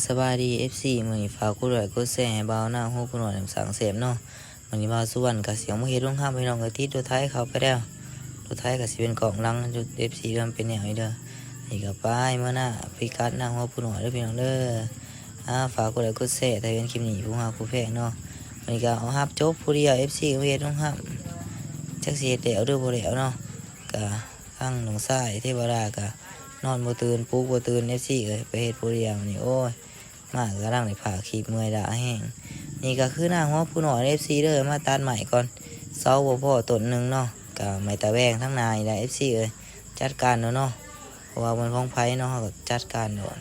สบายดี FC มื้อนี้ฝากกดไลค์กดแชร์ให้บ่าวหน้าฮู้ผู้น้อยนำสังเสพเนาะมื้อนี้บ่าวสุวรรณก็เสียงมาเฮ็ดลงห้ามพี่น้องก็ติดรถไถเข้าไปแล้วรถไถก็สิเป็นกล่องหลังจุด FC เริ่มเป็นแนวนี้เด้อนี่ก็ไปมื้อหน้าพิกัดหน้าฮู้ผู้น้อยเด้อพี่น้องเด้อฝากกดไลค์กดแชร์ถ้าเห็นคลิปนี้ผู้ฮักผู้แพงเนาะมื้อนี้ก็เอาฮับจบผู้เดียว FC ก็เฮ็ดลงห้ามจักสิเฮ็ดแล้วหรือบ่แล้วเนาะก็ทั้งน้องชายเทวดาก็นอนบ่ตื่นปลุกบ่ตื่น FC เอ้ยไปเฮ็ดผู้เดียวนี่โอ้ยมากกำลังในผ่าขีบเมื่อยดาแห้งนี่ก็คือหน้าหัวผู้หน่อย FC เด้อมาตัดใหม่ก่อนเสาบ่พอต้นหนึงเนาะก็ไม้ตะแวงทั้งนายได้ FC เอ้ยจัดการเนาะเพราะว่ามันของไผเนาะก็จัดการโดน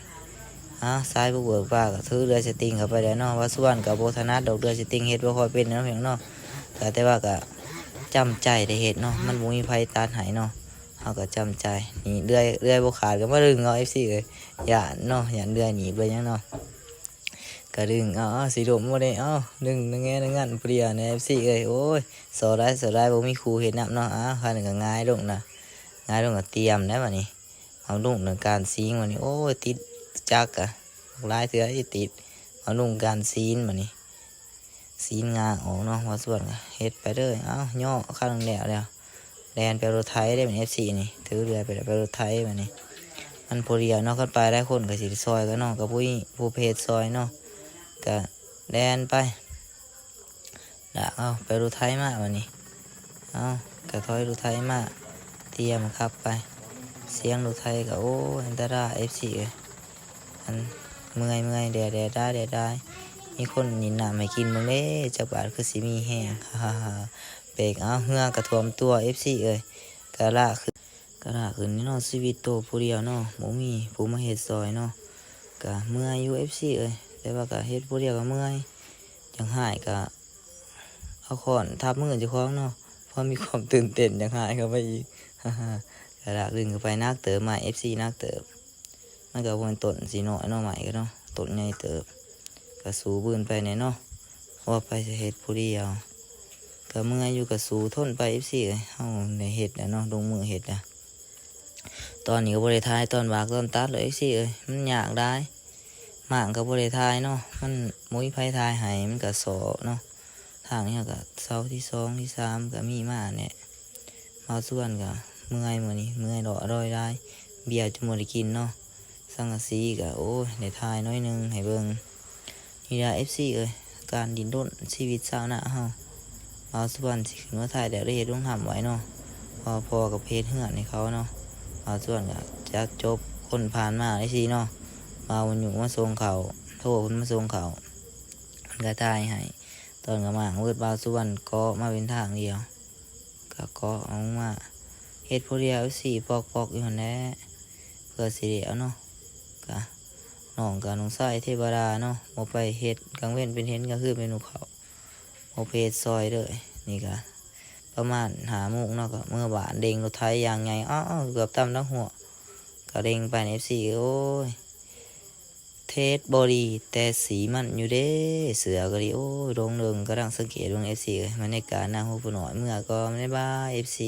สายบุกเบิกป้าก็ถือเรือสติงเข้าไปแล้วเนาะว่าส่วนกับบ่ถนัดดอกเรือสติงเฮ็ดบ่ค่อยเป็นเนาะเพียงเนาะแต่ว่าก็จำใจได้เฮ็ดเนาะมันบ่มีไผตัดให้เนาะเฮาก็จำใจนี่เรื่อยบ่ขาดก็มาดึงเอา FC เอ้ยอย่าเนาะอย่าเรื่อยหนีไปยังเนาะก็ดึงสีดมบ่ได้ดึงแง่งั้นเปรียใน FC เอ้ยโอ้ยสอได้บ่มีครูเฮ็ดนำเนาะคันก็ง่ายลงนะง่ายลงก็เตรียมได้บัดนี้เอาลงในการซีงบัดนี้โอ้ยติดจักอะหลายเทื่อที่ติดเอาลงการซีนบัดนี้ซีนงางออกเนาะว่าส่วนก็เฮ็ดไปเด้อย่อข้างแล้วแลนไปรถไถได้เป็น FC นี่ถือเรือไปรถไถบัดนี้มันพอดีเนาะกันไปได้คนก็สิซอยกันเนาะกับผู้เพจซอยเนาะก็แลนไปไปรถไถมาบัดนี้ก็ถอยรถไถมาเตรียมขับไปเสียงรถไถก็โอ้อันตราย FC เอ้ยอันเมื่อยแดดได้มีคนนินน้ำให้กินมึงเด้จักบาทคือสิมีแห้งเบรกเหือกระท่วมตัว FC เอ้ยกะละขึ้นนี่เนาะชีวิตโตผู้เดียวเนาะบ่มีผู้มาเฮ็ดซอยเนาะก็เมื่อยอยู่ FC เอ้ยแต่ว่าก็เฮ็ดผู้เดียวก็เมื่อยจังหายก็เอาค้อนทับมือเจ้าของเนาะพอมีความตื่นเต้นจังหายเข้าไปอีกกะละขึ้นเข้าไปนักเติบใหม่ FC นักเติบมันก็บ่แม่นต้นสิน้อยเนาะใหม่ก็เนาะต้นใหญ่เติบก็สู้บืนไปแน่เนาะว่าไปสิเฮ็ดผู้เดียวก็เมื่อยอยู่ก็สู้ทนไป FC เอ้ยเฮาได้เฮ็ดแล้วเนาะลงมือเฮ็ดนะตอนนี้ก็บ่ได้ทายตอนวากตอนตัดเลย FC เอ้ยมันยากได้หมางก็บ่ได้ทายเนาะมันมุ้ยไผทายให้มันก็สอเนาะทางนี้ก็เสาที่2ที่3ก็มีมาเนี่ยมาส่วนก็เมื่อยมื้อนี้เมื่อยดอกอร่อยได้เบียร์จะบ่ได้กินเนาะสังกะสีก็โอ้ยได้ทายน้อยนึงให้เบิ่งนี่ล่ะ FC เอ้ยการดิ้นรนชีวิตชาวนาเฮามาส่วนสิขึ้นมาถ่ายได้เฮ็ดลงหํไว้เนาะพอกับเพจเฮือนให้เขาเนาะมาส่วนก็จักจบคนผ่านมาได้สิเนาะมาวันอยู่มาส่งเขาโทรเพิ่นมาส่งเขามันก็ถ่ายให้ตอนก็มามืดบ่าวสุวรรณก็มาเป็นทางเดียวก็เอามาเฮ็ดผู้เดียวสิปอกอยู่หั่นแหละเพื่อสิได้เอาเนาะก็น้องกับน้องชายเทวดาเนาะบ่ไปเฮ็ดกลางเว้นเป็นเห็นกลางคืนเป็นหนูเขาบ่ไปเฮ็ดซอยเด้อนี่ก็ประมาณ5 โมงเนาะก็เมื่อวานเด้งรถไถอย่างใหญ่เกือบตำทั้งหัวก็เด้งไปใน FC โอ้ยเทสบอดีแต่สีมันอยู่เด้เสือก็ดีโอ้ยโรงเริงกำลังสังเกตดวง FC บรรยากาศหน้าหูผู้น้อยเมื่อก็ไม่ได้บ้า FC